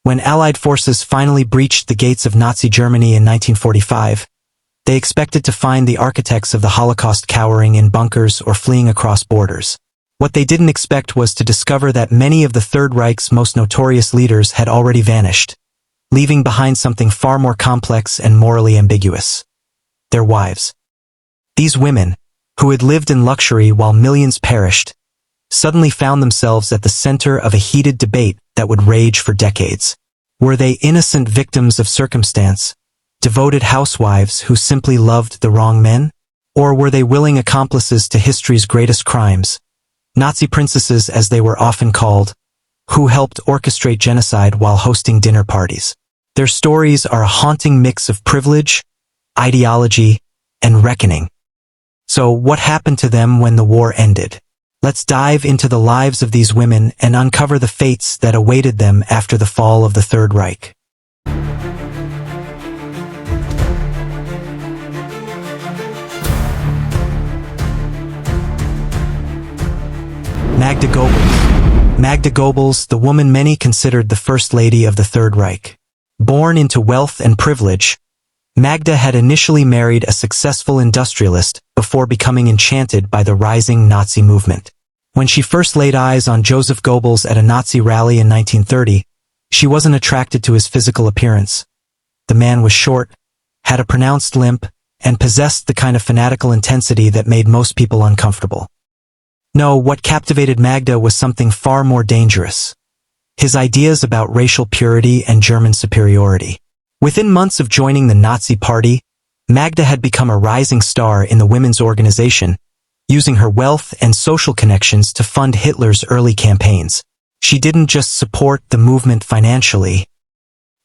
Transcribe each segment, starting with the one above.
When Allied forces finally breached the gates of Nazi Germany in 1945, they expected to find the architects of the Holocaust cowering in bunkers or fleeing across borders. What they didn't expect was to discover that many of the Third Reich's most notorious leaders had already vanished, leaving behind something far more complex and morally ambiguous: their wives. These women, who had lived in luxury while millions perished, suddenly found themselves at the center of a heated debate that would rage for decades. Were they innocent victims of circumstance, devoted housewives who simply loved the wrong men? Or were they willing accomplices to history's greatest crimes, Nazi princesses as they were often called, who helped orchestrate genocide while hosting dinner parties? Their stories are a haunting mix of privilege, ideology, and reckoning. So what happened to them when the war ended? Let's dive into the lives of these women and uncover the fates that awaited them after the fall of the Third Reich. Magda Goebbels. Magda Goebbels, the woman many considered the First Lady of the Third Reich. Born into wealth and privilege, Magda had initially married a successful industrialist before becoming enchanted by the rising Nazi movement. When she first laid eyes on Joseph Goebbels at a Nazi rally in 1930, she wasn't attracted to his physical appearance. The man was short, had a pronounced limp, and possessed the kind of fanatical intensity that made most people uncomfortable. No, what captivated Magda was something far more dangerous: his ideas about racial purity and German superiority. Within months of joining the Nazi Party, Magda had become a rising star in the women's organization, using her wealth and social connections to fund Hitler's early campaigns. She didn't just support the movement financially.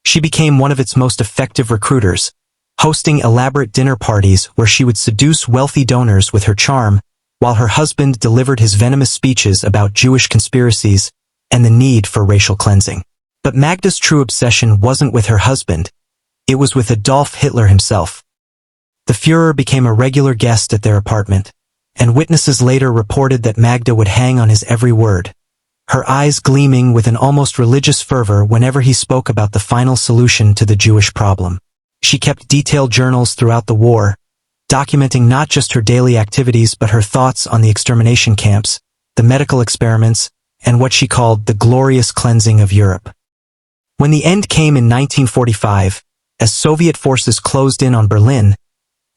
She became one of its most effective recruiters, hosting elaborate dinner parties where she would seduce wealthy donors with her charm, while her husband delivered his venomous speeches about Jewish conspiracies and the need for racial cleansing. But Magda's true obsession wasn't with her husband. It was with Adolf Hitler himself. The Führer became a regular guest at their apartment, and witnesses later reported that Magda would hang on his every word, her eyes gleaming with an almost religious fervor whenever he spoke about the final solution to the Jewish problem. She kept detailed journals throughout the war, documenting not just her daily activities but her thoughts on the extermination camps, the medical experiments, and what she called the glorious cleansing of Europe. When the end came in 1945, as Soviet forces closed in on Berlin,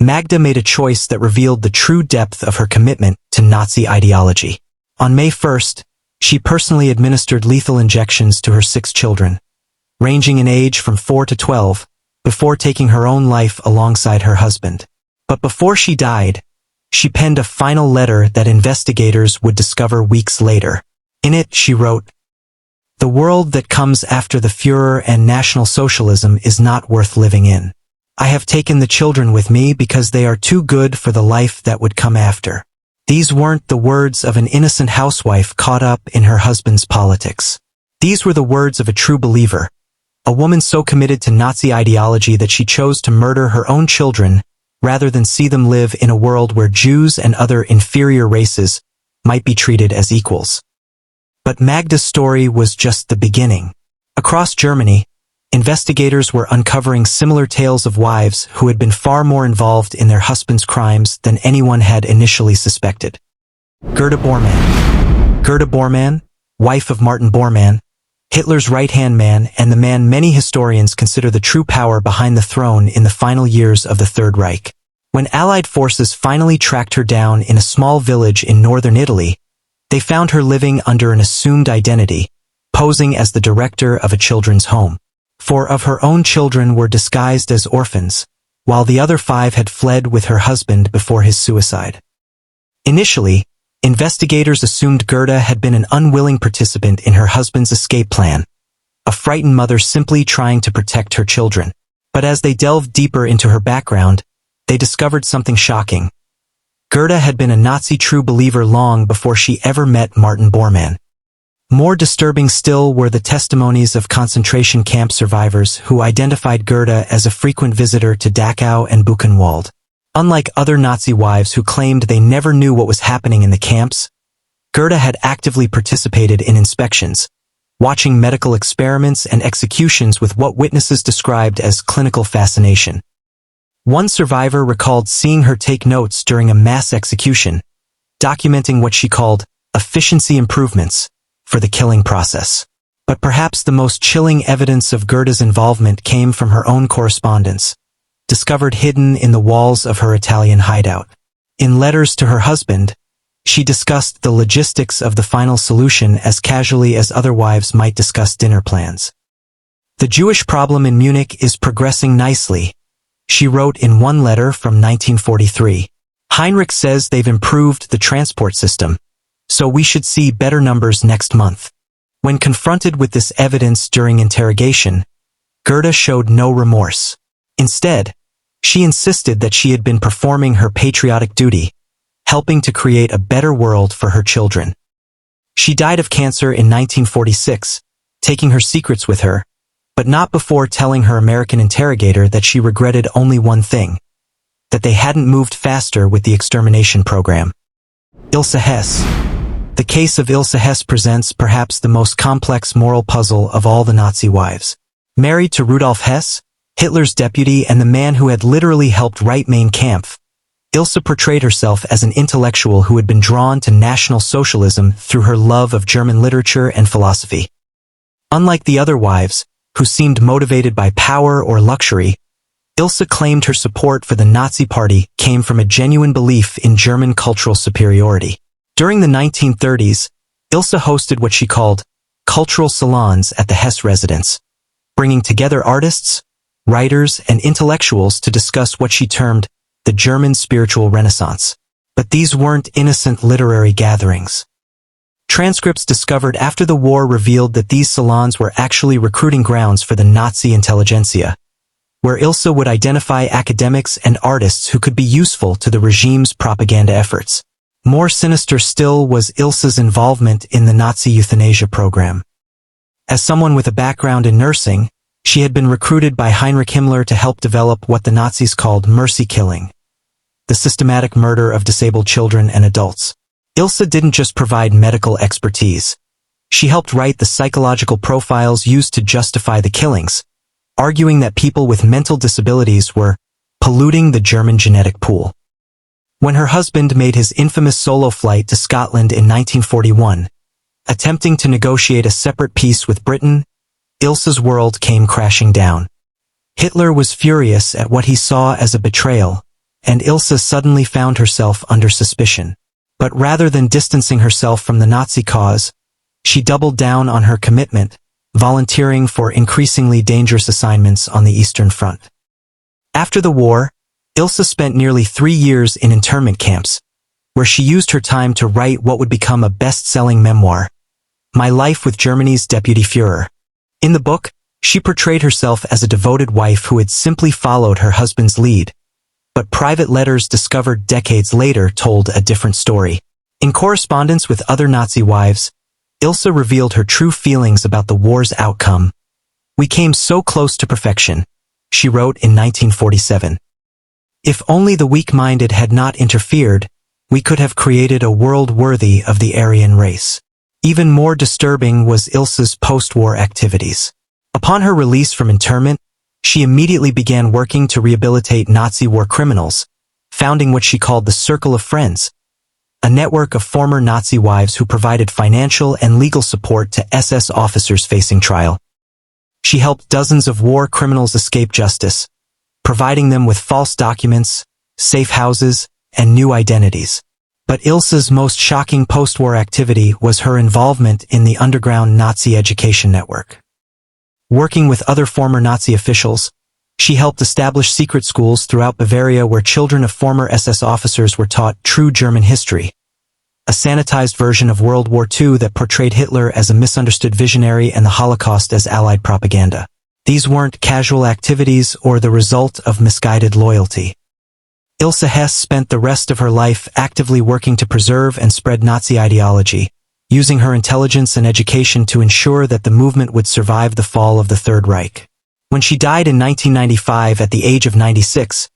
Magda made a choice that revealed the true depth of her commitment to Nazi ideology. On May 1st, she personally administered lethal injections to her 6 children, ranging in age from 4 to 12, before taking her own life alongside her husband. But before she died, she penned a final letter that investigators would discover weeks later. In it, she wrote, "The world that comes after the Führer and National Socialism is not worth living in. I have taken the children with me because they are too good for the life that would come after." These weren't the words of an innocent housewife caught up in her husband's politics. These were the words of a true believer, a woman so committed to Nazi ideology that she chose to murder her own children rather than see them live in a world where Jews and other inferior races might be treated as equals. But Magda's story was just the beginning. Across Germany, investigators were uncovering similar tales of wives who had been far more involved in their husbands' crimes than anyone had initially suspected. Gerda Bormann. Gerda Bormann, wife of Martin Bormann, Hitler's right-hand man and the man many historians consider the true power behind the throne in the final years of the Third Reich. When Allied forces finally tracked her down in a small village in northern Italy, they found her living under an assumed identity, posing as the director of a children's home. 4 of her own children were disguised as orphans, while the other 5 had fled with her husband before his suicide. Initially, investigators assumed Gerda had been an unwilling participant in her husband's escape plan, a frightened mother simply trying to protect her children. But as they delved deeper into her background, they discovered something shocking. Gerda had been a Nazi true believer long before she ever met Martin Bormann. More disturbing still were the testimonies of concentration camp survivors who identified Gerda as a frequent visitor to Dachau and Buchenwald. Unlike other Nazi wives who claimed they never knew what was happening in the camps, Gerda had actively participated in inspections, watching medical experiments and executions with what witnesses described as clinical fascination. One survivor recalled seeing her take notes during a mass execution, documenting what she called efficiency improvements for the killing process. But perhaps the most chilling evidence of Gerda's involvement came from her own correspondence, discovered hidden in the walls of her Italian hideout. In letters to her husband, she discussed the logistics of the final solution as casually as other wives might discuss dinner plans. "The Jewish problem in Munich is progressing nicely," she wrote in one letter from 1943. "Heinrich says they've improved the transport system, so we should see better numbers next month." When confronted with this evidence during interrogation, Gerda showed no remorse. Instead, she insisted that she had been performing her patriotic duty, helping to create a better world for her children. She died of cancer in 1946, taking her secrets with her, but not before telling her American interrogator that she regretted only one thing: that they hadn't moved faster with the extermination program. IIse Hess. The case of IIse Hess presents perhaps the most complex moral puzzle of all the Nazi wives. Married to Rudolf Hess, Hitler's deputy and the man who had literally helped write Mein Kampf, Ilse portrayed herself as an intellectual who had been drawn to National Socialism through her love of German literature and philosophy. Unlike the other wives, who seemed motivated by power or luxury, Ilse claimed her support for the Nazi Party came from a genuine belief in German cultural superiority. During the 1930s, Ilse hosted what she called cultural salons at the Hess residence, bringing together artists, writers, and intellectuals to discuss what she termed the German spiritual renaissance. But these weren't innocent literary gatherings. Transcripts discovered after the war revealed that these salons were actually recruiting grounds for the Nazi intelligentsia, where Ilse would identify academics and artists who could be useful to the regime's propaganda efforts. More sinister still was Ilse's involvement in the Nazi euthanasia program. As someone with a background in nursing, she had been recruited by Heinrich Himmler to help develop what the Nazis called mercy killing, the systematic murder of disabled children and adults. Ilse didn't just provide medical expertise. She helped write the psychological profiles used to justify the killings, arguing that people with mental disabilities were polluting the German genetic pool. When her husband made his infamous solo flight to Scotland in 1941, attempting to negotiate a separate peace with Britain, Ilse's world came crashing down. Hitler was furious at what he saw as a betrayal, and Ilse suddenly found herself under suspicion. But rather than distancing herself from the Nazi cause, she doubled down on her commitment, volunteering for increasingly dangerous assignments on the Eastern Front. After the war, Ilse spent nearly 3 years in internment camps, where she used her time to write what would become a best-selling memoir, My Life with Germany's Deputy Führer. In the book, she portrayed herself as a devoted wife who had simply followed her husband's lead, but private letters discovered decades later told a different story. In correspondence with other Nazi wives, Ilse revealed her true feelings about the war's outcome. "We came so close to perfection," she wrote in 1947. "If only the weak-minded had not interfered, we could have created a world worthy of the Aryan race." Even more disturbing was Ilse's post-war activities. Upon her release from internment, she immediately began working to rehabilitate Nazi war criminals, founding what she called the Circle of Friends, a network of former Nazi wives who provided financial and legal support to SS officers facing trial. She helped dozens of war criminals escape justice, providing them with false documents, safe houses, and new identities. But Ilse's most shocking post-war activity was her involvement in the underground Nazi education network. Working with other former Nazi officials, she helped establish secret schools throughout Bavaria where children of former SS officers were taught true German history, a sanitized version of World War II that portrayed Hitler as a misunderstood visionary and the Holocaust as Allied propaganda. These weren't casual activities or the result of misguided loyalty. IIse Hess spent the rest of her life actively working to preserve and spread Nazi ideology, using her intelligence and education to ensure that the movement would survive the fall of the Third Reich. When she died in 1995 at the age of 96,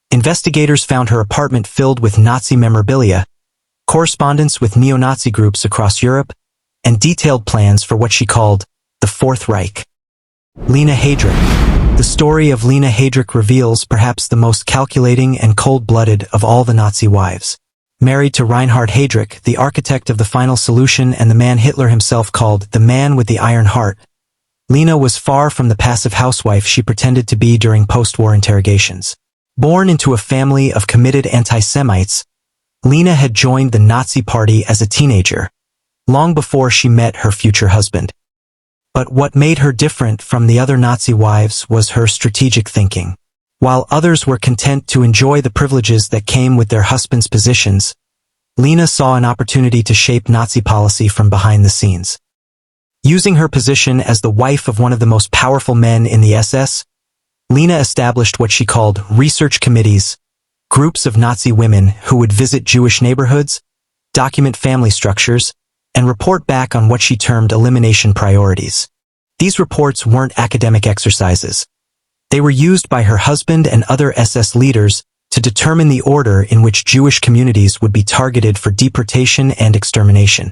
investigators found her apartment filled with Nazi memorabilia, correspondence with neo-Nazi groups across Europe, and detailed plans for what she called the Fourth Reich. Lina Heydreich. The story of Lina Heydreich reveals perhaps the most calculating and cold-blooded of all the Nazi wives. Married to Reinhard Heydrich, the architect of the final solution and the man Hitler himself called the man with the iron heart, Lina was far from the passive housewife she pretended to be during post-war interrogations. Born into a family of committed anti-Semites, Lina had joined the Nazi Party as a teenager, long before she met her future husband. But what made her different from the other Nazi wives was her strategic thinking. While others were content to enjoy the privileges that came with their husbands' positions, Lina saw an opportunity to shape Nazi policy from behind the scenes. Using her position as the wife of one of the most powerful men in the SS, Lina established what she called research committees, groups of Nazi women who would visit Jewish neighborhoods, document family structures, and report back on what she termed elimination priorities. These reports weren't academic exercises. They were used by her husband and other SS leaders to determine the order in which Jewish communities would be targeted for deportation and extermination.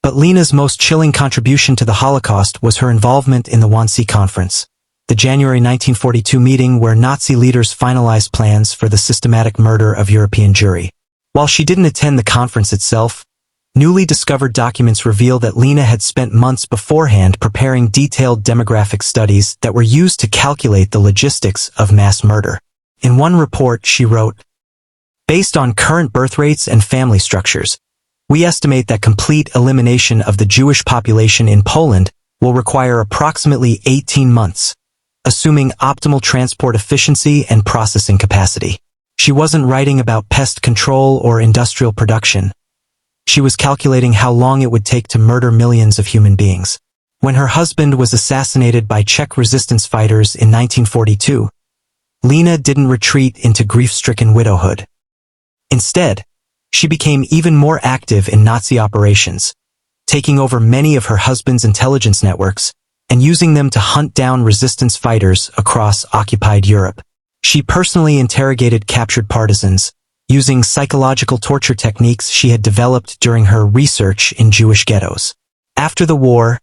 But Lina's most chilling contribution to the Holocaust was her involvement in the Wannsee Conference, the January 1942 meeting where Nazi leaders finalized plans for the systematic murder of European Jewry. While she didn't attend the conference itself, newly discovered documents reveal that Lina had spent months beforehand preparing detailed demographic studies that were used to calculate the logistics of mass murder. In one report, she wrote, "Based on current birth rates and family structures, we estimate that complete elimination of the Jewish population in Poland will require approximately 18 months, assuming optimal transport efficiency and processing capacity." She wasn't writing about pest control or industrial production. She was calculating how long it would take to murder millions of human beings. When her husband was assassinated by Czech resistance fighters in 1942, Lina didn't retreat into grief-stricken widowhood. Instead, she became even more active in Nazi operations, taking over many of her husband's intelligence networks and using them to hunt down resistance fighters across occupied Europe. She personally interrogated captured partisans, using psychological torture techniques she had developed during her research in Jewish ghettos. After the war,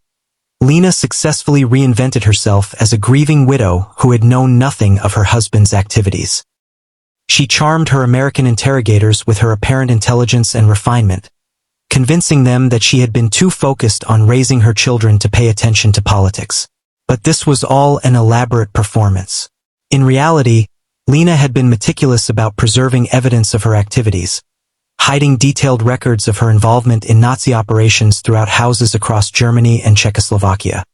Lina successfully reinvented herself as a grieving widow who had known nothing of her husband's activities. She charmed her American interrogators with her apparent intelligence and refinement, convincing them that she had been too focused on raising her children to pay attention to politics. But this was all an elaborate performance. In reality, Lina had been meticulous about preserving evidence of her activities, hiding detailed records of her involvement in Nazi operations throughout houses across Germany and Czechoslovakia.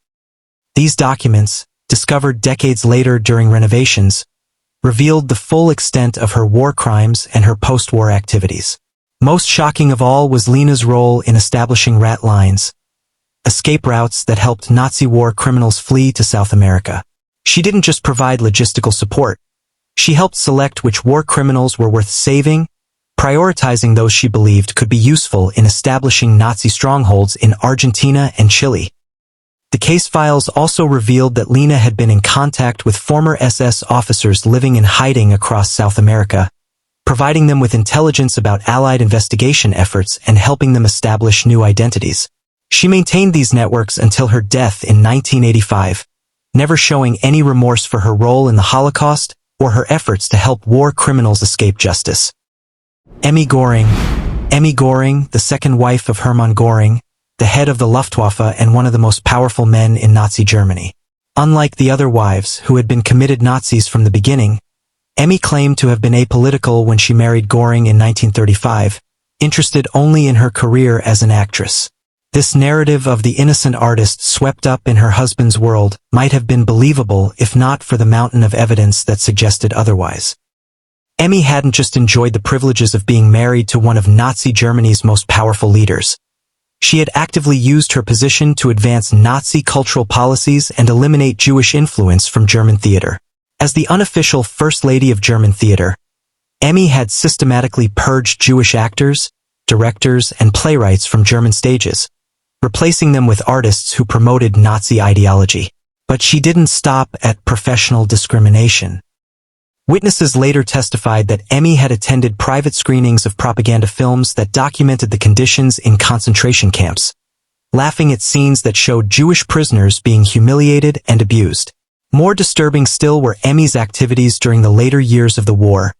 These documents, discovered decades later during renovations, revealed the full extent of her war crimes and her post-war activities. Most shocking of all was Lina's role in establishing rat lines, escape routes that helped Nazi war criminals flee to South America. She didn't just provide logistical support. She helped select which war criminals were worth saving, prioritizing those she believed could be useful in establishing Nazi strongholds in Argentina and Chile. The case files also revealed that Lina had been in contact with former SS officers living in hiding across South America, providing them with intelligence about Allied investigation efforts and helping them establish new identities. She maintained these networks until her death in 1985, never showing any remorse for her role in the Holocaust or her efforts to help war criminals escape justice. Emmy Göring. Emmy Göring, the second wife of Hermann Göring, the head of the Luftwaffe and one of the most powerful men in Nazi Germany. Unlike the other wives, who had been committed Nazis from the beginning, Emmy claimed to have been apolitical when she married Göring in 1935, interested only in her career as an actress. This narrative of the innocent artist swept up in her husband's world might have been believable if not for the mountain of evidence that suggested otherwise. Emmy hadn't just enjoyed the privileges of being married to one of Nazi Germany's most powerful leaders. She had actively used her position to advance Nazi cultural policies and eliminate Jewish influence from German theater. As the unofficial First Lady of German theater, Emmy had systematically purged Jewish actors, directors, and playwrights from German stages, replacing them with artists who promoted Nazi ideology. But she didn't stop at professional discrimination. Witnesses later testified that Emmy had attended private screenings of propaganda films that documented the conditions in concentration camps, laughing at scenes that showed Jewish prisoners being humiliated and abused. More disturbing still were Emmy's activities during the later years of the war,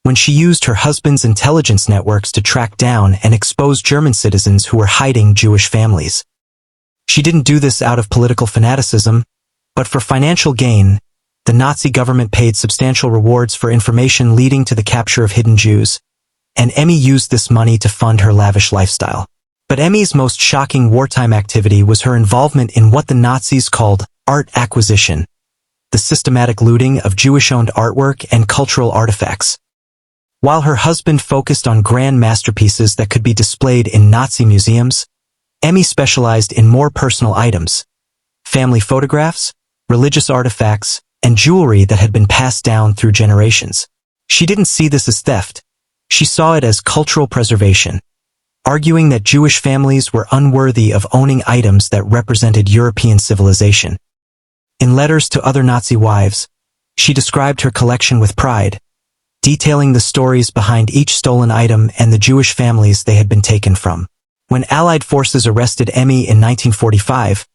when she used her husband's intelligence networks to track down and expose German citizens who were hiding Jewish families. She didn't do this out of political fanaticism, but for financial gain. The Nazi government paid substantial rewards for information leading to the capture of hidden Jews, and Emmy used this money to fund her lavish lifestyle. But Emmy's most shocking wartime activity was her involvement in what the Nazis called art acquisition, the systematic looting of Jewish-owned artwork and cultural artifacts. While her husband focused on grand masterpieces that could be displayed in Nazi museums, Emmy specialized in more personal items, family photographs, religious artifacts, and jewelry that had been passed down through generations. She didn't see this as theft. She saw it as cultural preservation, arguing that Jewish families were unworthy of owning items that represented European civilization. In letters to other Nazi wives, she described her collection with pride, detailing the stories behind each stolen item and the Jewish families they had been taken from. When Allied forces arrested Emmy in 1945,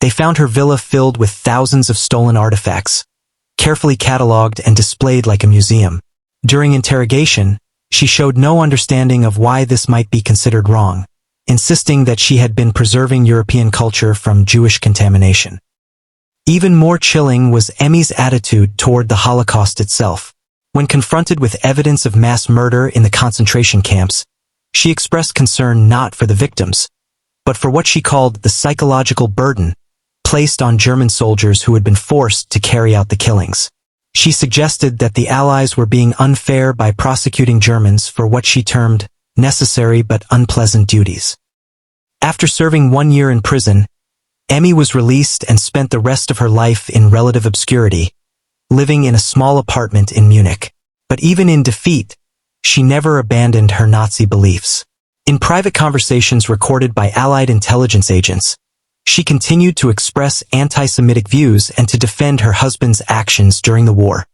they found her villa filled with thousands of stolen artifacts, carefully catalogued and displayed like a museum. During interrogation, she showed no understanding of why this might be considered wrong, insisting that she had been preserving European culture from Jewish contamination. Even more chilling was Emmy's attitude toward the Holocaust itself. When confronted with evidence of mass murder in the concentration camps, she expressed concern not for the victims, but for what she called the psychological burden placed on German soldiers who had been forced to carry out the killings. She suggested that the Allies were being unfair by prosecuting Germans for what she termed necessary but unpleasant duties. After serving 1 year in prison, Emmy was released and spent the rest of her life in relative obscurity, living in a small apartment in Munich. But even in defeat, she never abandoned her Nazi beliefs. In private conversations recorded by Allied intelligence agents, she continued to express anti-Semitic views and to defend her husband's actions during the war.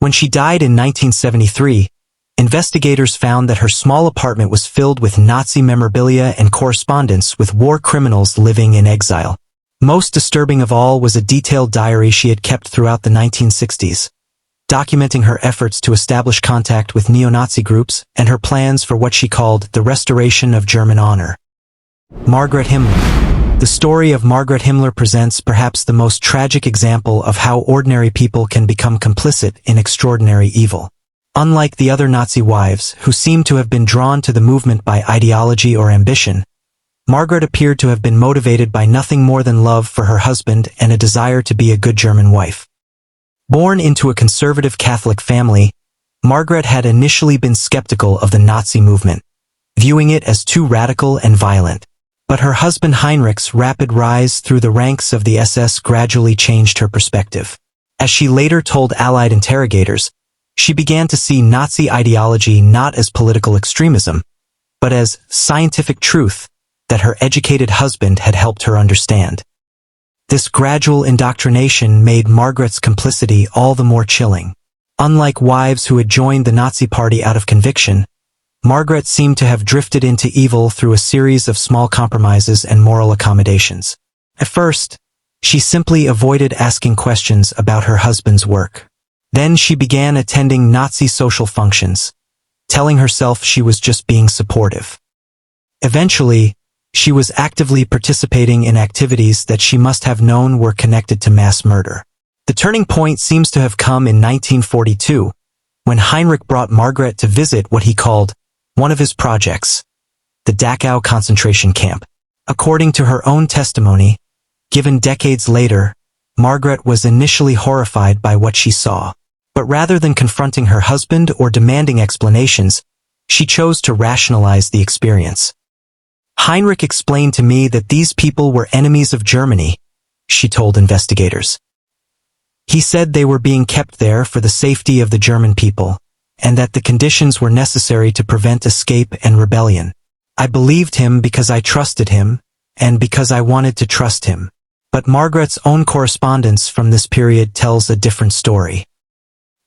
When she died in 1973, investigators found that her small apartment was filled with Nazi memorabilia and correspondence with war criminals living in exile. Most disturbing of all was a detailed diary she had kept throughout the 1960s, documenting her efforts to establish contact with neo-Nazi groups and her plans for what she called the restoration of German honor. Margarete Himmler. The story of Margarete Himmler presents perhaps the most tragic example of how ordinary people can become complicit in extraordinary evil. Unlike the other Nazi wives, who seem to have been drawn to the movement by ideology or ambition, Margaret appeared to have been motivated by nothing more than love for her husband and a desire to be a good German wife. Born into a conservative Catholic family, Margaret had initially been skeptical of the Nazi movement, viewing it as too radical and violent. But her husband Heinrich's rapid rise through the ranks of the SS gradually changed her perspective. As she later told Allied interrogators, she began to see Nazi ideology not as political extremism, but as scientific truth that her educated husband had helped her understand. This gradual indoctrination made Margaret's complicity all the more chilling. Unlike wives who had joined the Nazi Party out of conviction, Margaret seemed to have drifted into evil through a series of small compromises and moral accommodations. At first, she simply avoided asking questions about her husband's work. Then she began attending Nazi social functions, telling herself she was just being supportive. Eventually, she was actively participating in activities that she must have known were connected to mass murder. The turning point seems to have come in 1942, when Heinrich brought Margaret to visit what he called one of his projects, the Dachau concentration camp. According to her own testimony, given decades later, Margaret was initially horrified by what she saw. But rather than confronting her husband or demanding explanations, she chose to rationalize the experience. Heinrich explained to me that these people were enemies of Germany, she told investigators. He said they were being kept there for the safety of the German people, and that the conditions were necessary to prevent escape and rebellion. I believed him because I trusted him, and because I wanted to trust him. But Margaret's own correspondence from this period tells a different story.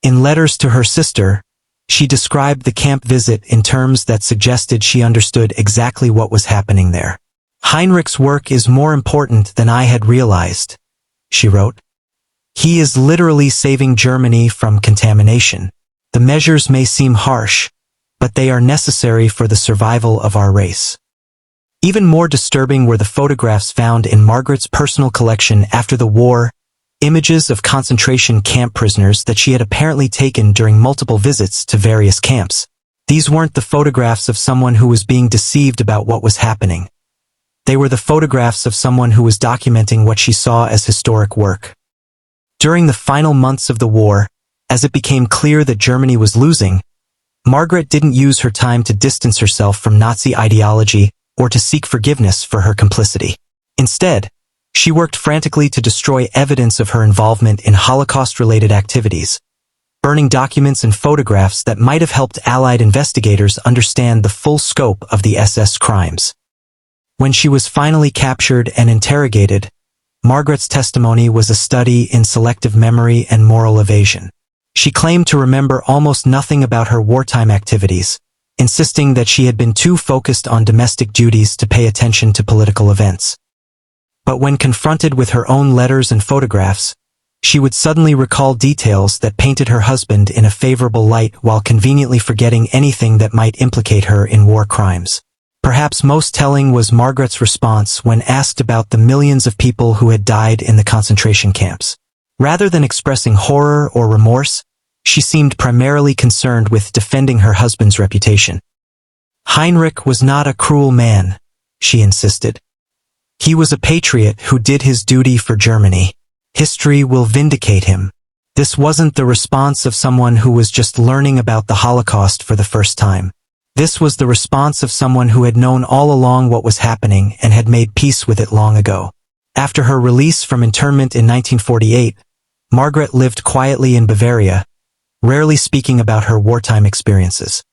In letters to her sister, she described the camp visit in terms that suggested she understood exactly what was happening there. "Heinrich's work is more important than I had realized," she wrote. "He is literally saving Germany from contamination. The measures may seem harsh, but they are necessary for the survival of our race." Even more disturbing were the photographs found in Margaret's personal collection after the war, images of concentration camp prisoners that she had apparently taken during multiple visits to various camps. These weren't the photographs of someone who was being deceived about what was happening. They were the photographs of someone who was documenting what she saw as historic work. During the final months of the war, as it became clear that Germany was losing, Margaret didn't use her time to distance herself from Nazi ideology or to seek forgiveness for her complicity. Instead, she worked frantically to destroy evidence of her involvement in Holocaust-related activities, burning documents and photographs that might have helped Allied investigators understand the full scope of the SS crimes. When she was finally captured and interrogated, Margaret's testimony was a study in selective memory and moral evasion. She claimed to remember almost nothing about her wartime activities, insisting that she had been too focused on domestic duties to pay attention to political events. But when confronted with her own letters and photographs, she would suddenly recall details that painted her husband in a favorable light while conveniently forgetting anything that might implicate her in war crimes. Perhaps most telling was Margaret's response when asked about the millions of people who had died in the concentration camps. Rather than expressing horror or remorse, she seemed primarily concerned with defending her husband's reputation. "Heinrich was not a cruel man," she insisted. "He was a patriot who did his duty for Germany. History will vindicate him." This wasn't the response of someone who was just learning about the Holocaust for the first time. This was the response of someone who had known all along what was happening and had made peace with it long ago. After her release from internment in 1948, Margaret lived quietly in Bavaria, rarely speaking about her wartime experiences.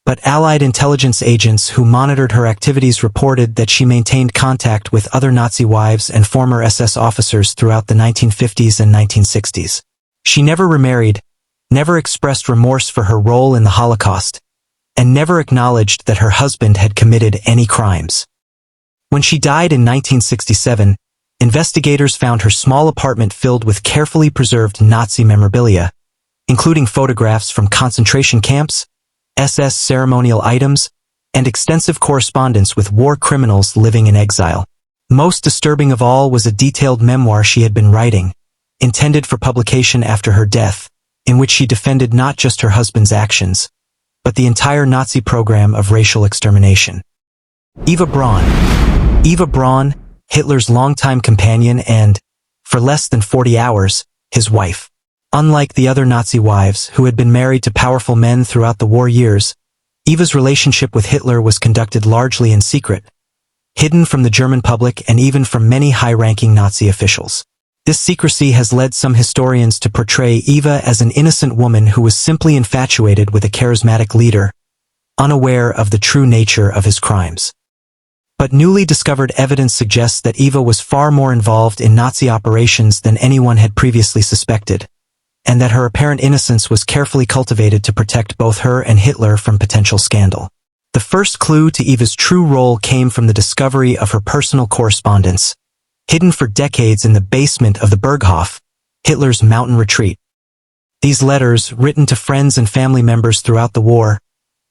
But Allied intelligence agents who monitored her activities reported that she maintained contact with other Nazi wives and former SS officers throughout the 1950s and 1960s. She never remarried, never expressed remorse for her role in the Holocaust, and never acknowledged that her husband had committed any crimes. When she died in 1967, investigators found her small apartment filled with carefully preserved Nazi memorabilia, including photographs from concentration camps, SS ceremonial items, and extensive correspondence with war criminals living in exile. Most disturbing of all was a detailed memoir she had been writing, intended for publication after her death, in which she defended not just her husband's actions, but the entire Nazi program of racial extermination. Eva Braun. Eva Braun, Hitler's longtime companion and, for less than 40 hours, his wife. Unlike the other Nazi wives who had been married to powerful men throughout the war years, Eva's relationship with Hitler was conducted largely in secret, hidden from the German public and even from many high-ranking Nazi officials. This secrecy has led some historians to portray Eva as an innocent woman who was simply infatuated with a charismatic leader, unaware of the true nature of his crimes. But newly discovered evidence suggests that Eva was far more involved in Nazi operations than anyone had previously suspected, and that her apparent innocence was carefully cultivated to protect both her and Hitler from potential scandal. The first clue to Eva's true role came from the discovery of her personal correspondence, hidden for decades in the basement of the Berghof, Hitler's mountain retreat. These letters, written to friends and family members throughout the war,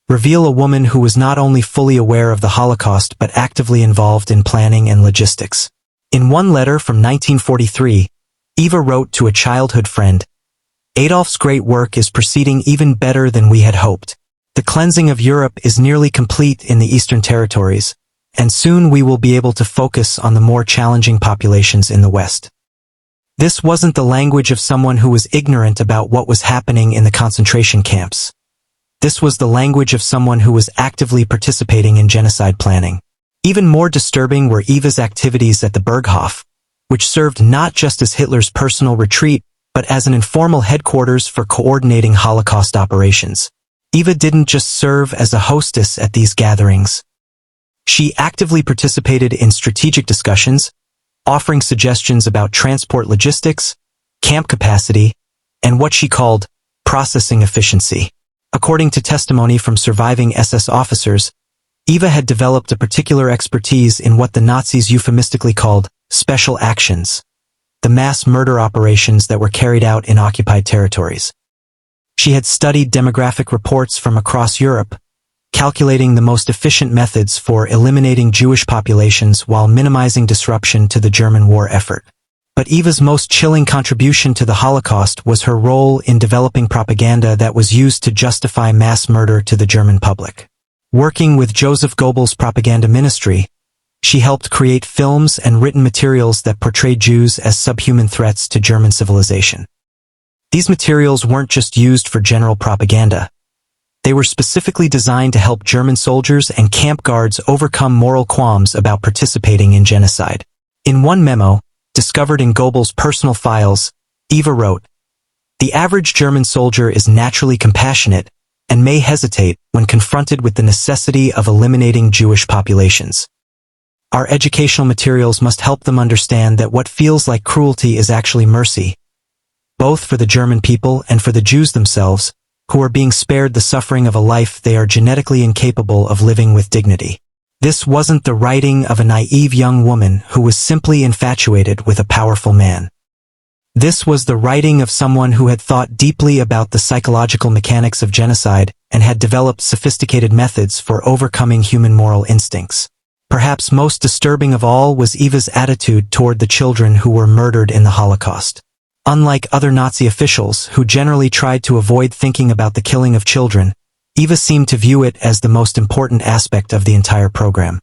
reveal a woman who was not only fully aware of the Holocaust but actively involved in planning and logistics. In one letter from 1943, Eva wrote to a childhood friend, "Adolf's great work is proceeding even better than we had hoped. The cleansing of Europe is nearly complete in the Eastern Territories, and soon we will be able to focus on the more challenging populations in the West." This wasn't the language of someone who was ignorant about what was happening in the concentration camps. This was the language of someone who was actively participating in genocide planning. Even more disturbing were Eva's activities at the Berghof, which served not just as Hitler's personal retreat, but as an informal headquarters for coordinating Holocaust operations. Eva didn't just serve as a hostess at these gatherings. She actively participated in strategic discussions, offering suggestions about transport logistics, camp capacity, and what she called processing efficiency. According to testimony from surviving SS officers, Eva had developed a particular expertise in what the Nazis euphemistically called special actions, the mass murder operations that were carried out in occupied territories. She had studied demographic reports from across Europe, calculating the most efficient methods for eliminating Jewish populations while minimizing disruption to the German war effort. But Eva's most chilling contribution to the Holocaust was her role in developing propaganda that was used to justify mass murder to the German public. Working with Joseph Goebbels' propaganda ministry, she helped create films and written materials that portrayed Jews as subhuman threats to German civilization. These materials weren't just used for general propaganda. They were specifically designed to help German soldiers and camp guards overcome moral qualms about participating in genocide. In one memo, discovered in Goebbels' personal files, Eva wrote, "The average German soldier is naturally compassionate and may hesitate when confronted with the necessity of eliminating Jewish populations. Our educational materials must help them understand that what feels like cruelty is actually mercy, both for the German people and for the Jews themselves, who are being spared the suffering of a life they are genetically incapable of living with dignity." This wasn't the writing of a naive young woman who was simply infatuated with a powerful man. This was the writing of someone who had thought deeply about the psychological mechanics of genocide and had developed sophisticated methods for overcoming human moral instincts. Perhaps most disturbing of all was Eva's attitude toward the children who were murdered in the Holocaust. Unlike other Nazi officials who generally tried to avoid thinking about the killing of children, Eva seemed to view it as the most important aspect of the entire program.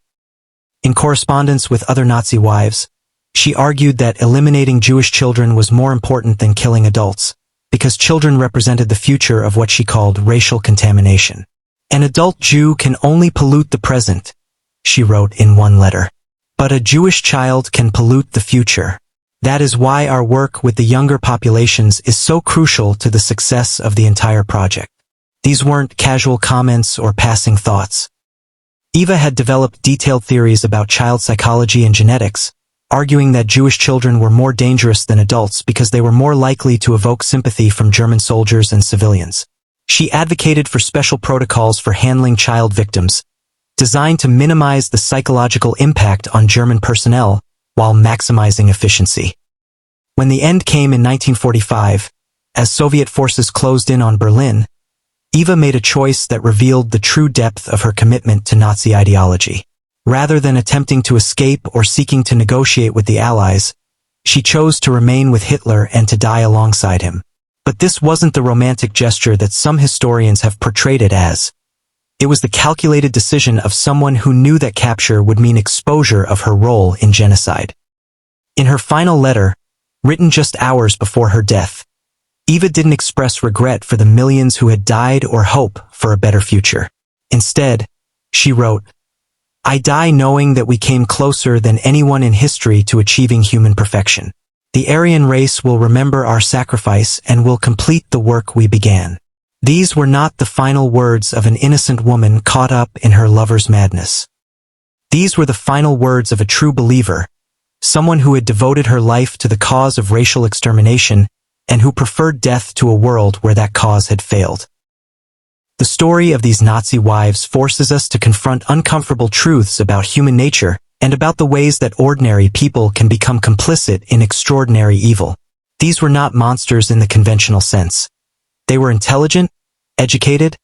In correspondence with other Nazi wives, she argued that eliminating Jewish children was more important than killing adults, because children represented the future of what she called racial contamination. "An adult Jew can only pollute the present," she wrote in one letter. "But a Jewish child can pollute the future. That is why our work with the younger populations is so crucial to the success of the entire project." These weren't casual comments or passing thoughts. Eva had developed detailed theories about child psychology and genetics, arguing that Jewish children were more dangerous than adults because they were more likely to evoke sympathy from German soldiers and civilians. She advocated for special protocols for handling child victims, designed to minimize the psychological impact on German personnel while maximizing efficiency. When the end came in 1945, as Soviet forces closed in on Berlin, Eva made a choice that revealed the true depth of her commitment to Nazi ideology. Rather than attempting to escape or seeking to negotiate with the Allies, she chose to remain with Hitler and to die alongside him. But this wasn't the romantic gesture that some historians have portrayed it as. It was the calculated decision of someone who knew that capture would mean exposure of her role in genocide. In her final letter, written just hours before her death, Eva didn't express regret for the millions who had died or hope for a better future. Instead, she wrote, "I die knowing that we came closer than anyone in history to achieving human perfection. The Aryan race will remember our sacrifice and will complete the work we began." These were not the final words of an innocent woman caught up in her lover's madness. These were the final words of a true believer, someone who had devoted her life to the cause of racial extermination and who preferred death to a world where that cause had failed. The story of these Nazi wives forces us to confront uncomfortable truths about human nature and about the ways that ordinary people can become complicit in extraordinary evil. These were not monsters in the conventional sense. They were intelligent, educated,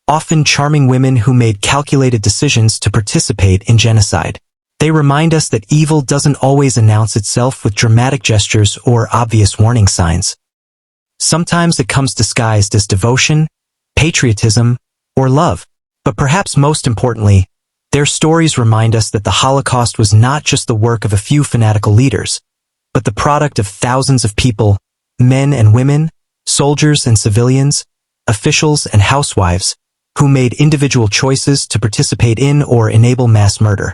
often charming women who made calculated decisions to participate in genocide. They remind us that evil doesn't always announce itself with dramatic gestures or obvious warning signs. Sometimes it comes disguised as devotion, patriotism, or love. But perhaps most importantly, their stories remind us that the Holocaust was not just the work of a few fanatical leaders, but the product of thousands of people, men and women, soldiers and civilians, officials and housewives, who made individual choices to participate in or enable mass murder.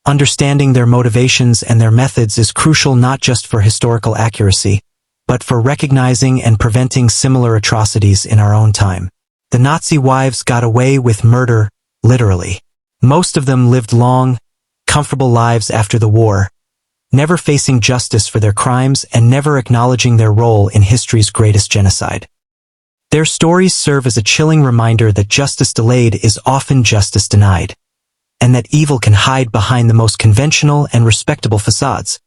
Understanding their motivations and their methods is crucial not just for historical accuracy, but for recognizing and preventing similar atrocities in our own time. The Nazi wives got away with murder, literally. Most of them lived long, comfortable lives after the war, never facing justice for their crimes and never acknowledging their role in history's greatest genocide. Their stories serve as a chilling reminder that justice delayed is often justice denied. and that evil can hide behind the most conventional and respectable facades.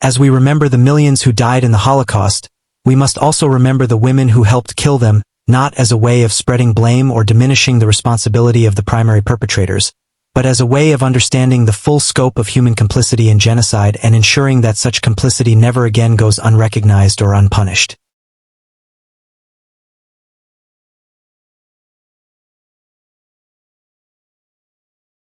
As we remember the millions who died in the Holocaust, we must also remember the women who helped kill them, not as a way of spreading blame or diminishing the responsibility of the primary perpetrators, but as a way of understanding the full scope of human complicity in genocide and ensuring that such complicity never again goes unrecognized or unpunished.